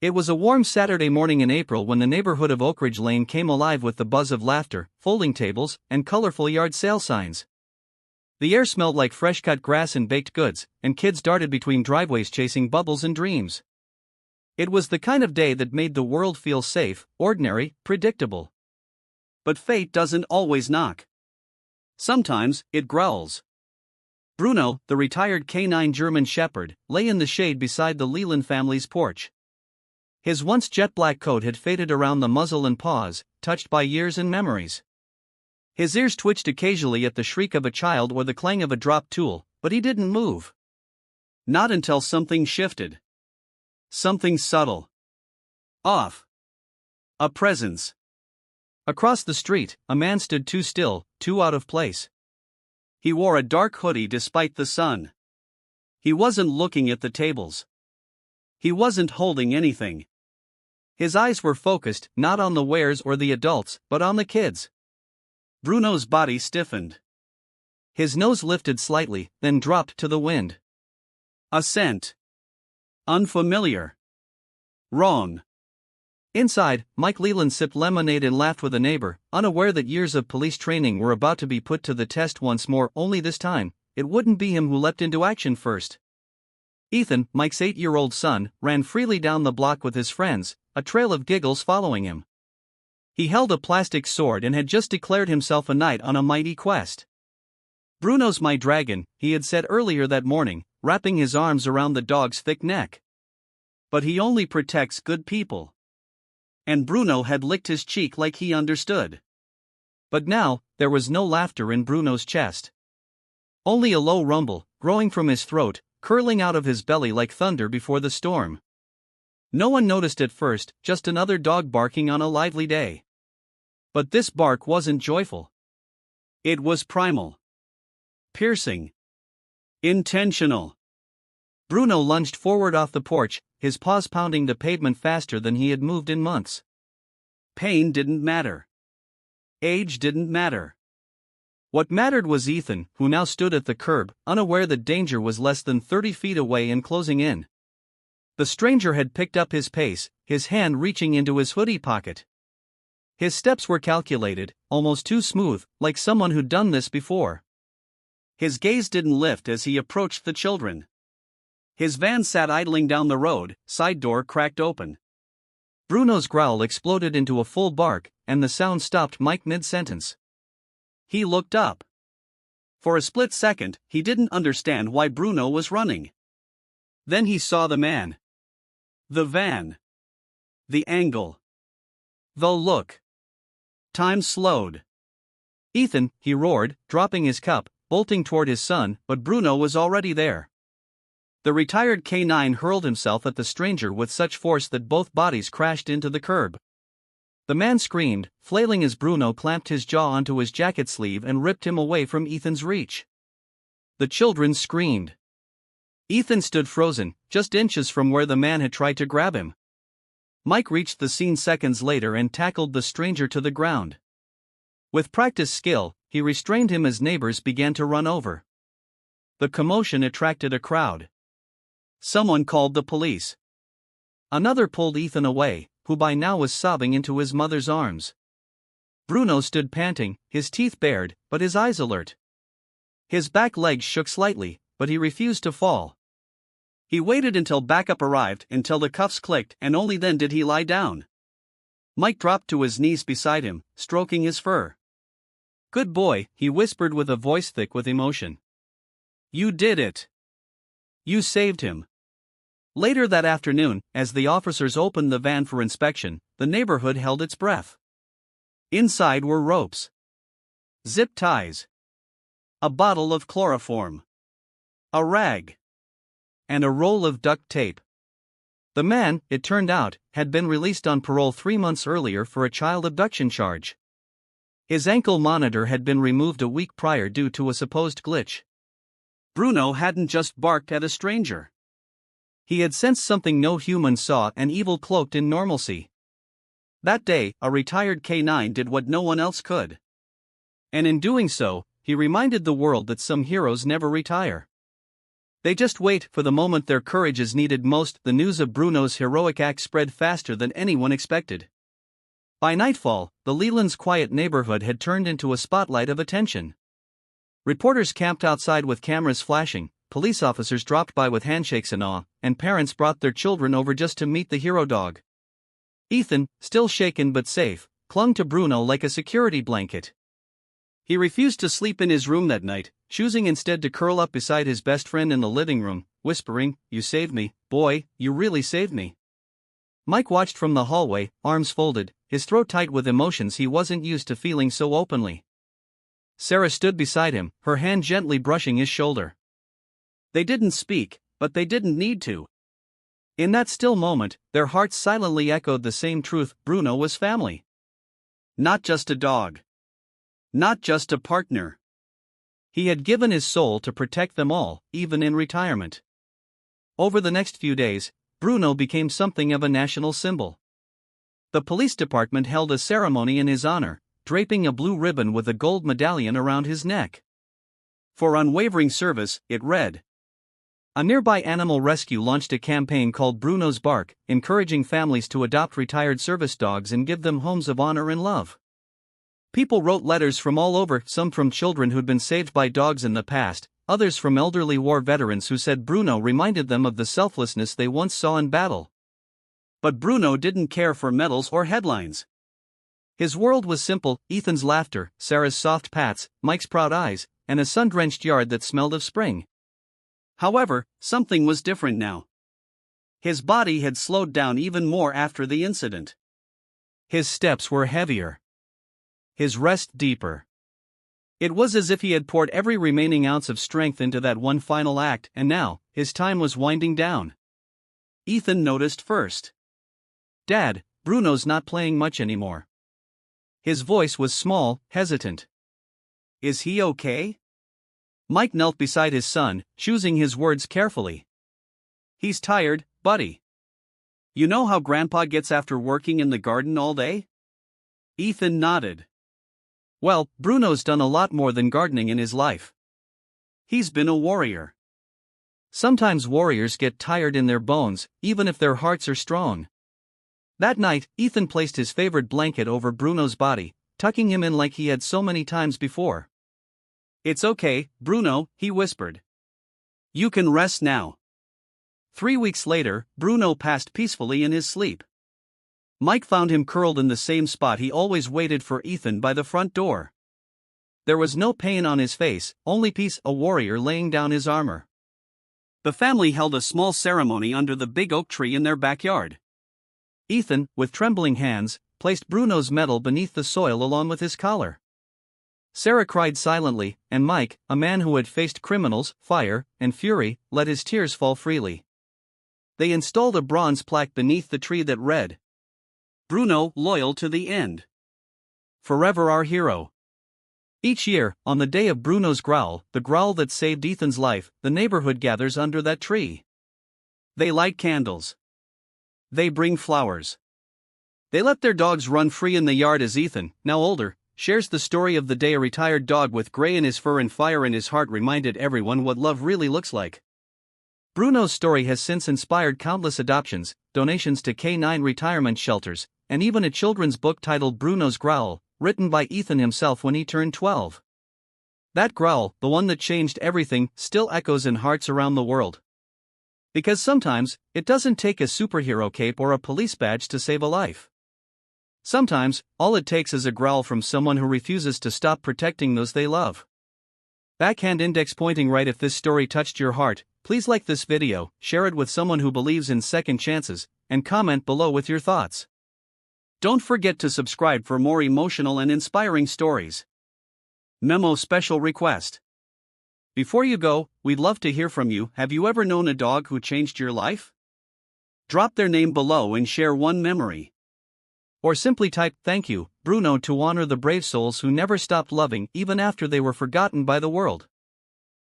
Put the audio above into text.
It was a warm Saturday morning in April when the neighborhood of Oak Ridge Lane came alive with the buzz of laughter, folding tables, and colorful yard sale signs. The air smelled like fresh-cut grass and baked goods, and kids darted between driveways chasing bubbles and dreams. It was the kind of day that made the world feel safe, ordinary, predictable. But fate doesn't always knock. Sometimes, it growls. Bruno, the retired canine German shepherd, lay in the shade beside the Leland family's porch. His once jet-black coat had faded around the muzzle and paws, touched by years and memories. His ears twitched occasionally at the shriek of a child or the clang of a dropped tool, but he didn't move. Not until something shifted. Something subtle. Off. A presence. Across the street, a man stood too still, too out of place. He wore a dark hoodie despite the sun. He wasn't looking at the tables. He wasn't holding anything. His eyes were focused, not on the wares or the adults, but on the kids. Bruno's body stiffened. His nose lifted slightly, then dropped to the wind. A scent. Unfamiliar. Wrong. Inside, Mike Leland sipped lemonade and laughed with a neighbor, unaware that years of police training were about to be put to the test once more, only this time, it wouldn't be him who leapt into action first. Ethan, Mike's 8-year-old son, ran freely down the block with his friends, a trail of giggles following him. He held a plastic sword and had just declared himself a knight on a mighty quest. "Bruno's my dragon," he had said earlier that morning, wrapping his arms around the dog's thick neck. "But he only protects good people." And Bruno had licked his cheek like he understood. But now, there was no laughter in Bruno's chest. Only a low rumble, growing from his throat, curling out of his belly like thunder before the storm. No one noticed at first, just another dog barking on a lively day. But this bark wasn't joyful. It was primal. Piercing. Intentional. Bruno lunged forward off the porch, his paws pounding the pavement faster than he had moved in months. Pain didn't matter. Age didn't matter. What mattered was Ethan, who now stood at the curb, unaware that danger was less than 30 feet away and closing in. The stranger had picked up his pace, his hand reaching into his hoodie pocket. His steps were calculated, almost too smooth, like someone who'd done this before. His gaze didn't lift as he approached the children. His van sat idling down the road, side door cracked open. Bruno's growl exploded into a full bark, and the sound stopped Mike mid-sentence. He looked up. For a split second, he didn't understand why Bruno was running. Then he saw the man. The van. The angle. The look. Time slowed. "Ethan," he roared, dropping his cup, bolting toward his son, but Bruno was already there. The retired canine hurled himself at the stranger with such force that both bodies crashed into the curb. The man screamed, flailing as Bruno clamped his jaw onto his jacket sleeve and ripped him away from Ethan's reach. The children screamed. Ethan stood frozen, just inches from where the man had tried to grab him. Mike reached the scene seconds later and tackled the stranger to the ground. With practiced skill, he restrained him as neighbors began to run over. The commotion attracted a crowd. Someone called the police. Another pulled Ethan away, who by now was sobbing into his mother's arms. Bruno stood panting, his teeth bared, but his eyes alert. His back legs shook slightly, but he refused to fall. He waited until backup arrived, until the cuffs clicked, and only then did he lie down. Mike dropped to his knees beside him, stroking his fur. "Good boy," he whispered with a voice thick with emotion. "You did it. You saved him." Later that afternoon, as the officers opened the van for inspection, the neighborhood held its breath. Inside were ropes, zip ties, a bottle of chloroform, a rag, and a roll of duct tape. The man, it turned out, had been released on parole 3 months earlier for a child abduction charge. His ankle monitor had been removed a week prior due to a supposed glitch. Bruno hadn't just barked at a stranger. He had sensed something no human saw, an evil cloaked in normalcy. That day, a retired canine did what no one else could. And in doing so, he reminded the world that some heroes never retire. They just wait for the moment their courage is needed most. The news of Bruno's heroic act spread faster than anyone expected. By nightfall, the Leland's quiet neighborhood had turned into a spotlight of attention. Reporters camped outside with cameras flashing, police officers dropped by with handshakes and awe, and parents brought their children over just to meet the hero dog. Ethan, still shaken but safe, clung to Bruno like a security blanket. He refused to sleep in his room that night, choosing instead to curl up beside his best friend in the living room, whispering, "You saved me, boy, you really saved me." Mike watched from the hallway, arms folded, his throat tight with emotions he wasn't used to feeling so openly. Sarah stood beside him, her hand gently brushing his shoulder. They didn't speak, but they didn't need to. In that still moment, their hearts silently echoed the same truth: Bruno was family. Not just a dog. Not just a partner. He had given his soul to protect them all, even in retirement. Over the next few days, Bruno became something of a national symbol. The police department held a ceremony in his honor, draping a blue ribbon with a gold medallion around his neck. For unwavering service, it read. A nearby animal rescue launched a campaign called Bruno's Bark, encouraging families to adopt retired service dogs and give them homes of honor and love. People wrote letters from all over, some from children who'd been saved by dogs in the past, others from elderly war veterans who said Bruno reminded them of the selflessness they once saw in battle. But Bruno didn't care for medals or headlines. His world was simple: Ethan's laughter, Sarah's soft pats, Mike's proud eyes, and a sun-drenched yard that smelled of spring. However, something was different now. His body had slowed down even more after the incident. His steps were heavier. His rest deeper. It was as if he had poured every remaining ounce of strength into that one final act, and now, his time was winding down. Ethan noticed first. "Dad, Bruno's not playing much anymore." His voice was small, hesitant. "Is he okay?" Mike knelt beside his son, choosing his words carefully. "He's tired, buddy. You know how Grandpa gets after working in the garden all day?" Ethan nodded. "Well, Bruno's done a lot more than gardening in his life. He's been a warrior. Sometimes warriors get tired in their bones, even if their hearts are strong." That night, Ethan placed his favorite blanket over Bruno's body, tucking him in like he had so many times before. "It's okay, Bruno," he whispered. "You can rest now." 3 weeks later, Bruno passed peacefully in his sleep. Mike found him curled in the same spot he always waited for Ethan, by the front door. There was no pain on his face, only peace, a warrior laying down his armor. The family held a small ceremony under the big oak tree in their backyard. Ethan, with trembling hands, placed Bruno's medal beneath the soil along with his collar. Sarah cried silently, and Mike, a man who had faced criminals, fire, and fury, let his tears fall freely. They installed a bronze plaque beneath the tree that read, "Bruno, loyal to the end. Forever our hero." Each year, on the day of Bruno's growl, the growl that saved Ethan's life, the neighborhood gathers under that tree. They light candles. They bring flowers. They let their dogs run free in the yard as Ethan, now older, shares the story of the day a retired dog with gray in his fur and fire in his heart reminded everyone what love really looks like. Bruno's story has since inspired countless adoptions, donations to K9 retirement shelters, and even a children's book titled Bruno's Growl, written by Ethan himself when he turned 12. That growl, the one that changed everything, still echoes in hearts around the world. Because sometimes, it doesn't take a superhero cape or a police badge to save a life. Sometimes, all it takes is a growl from someone who refuses to stop protecting those they love. Backhand index pointing right. If this story touched your heart, please like this video, share it with someone who believes in second chances, and comment below with your thoughts. Don't forget to subscribe for more emotional and inspiring stories. Memo special request. Before you go, we'd love to hear from you. Have you ever known a dog who changed your life? Drop their name below and share one memory. Or simply type "Thank you, Bruno" to honor the brave souls who never stopped loving even after they were forgotten by the world.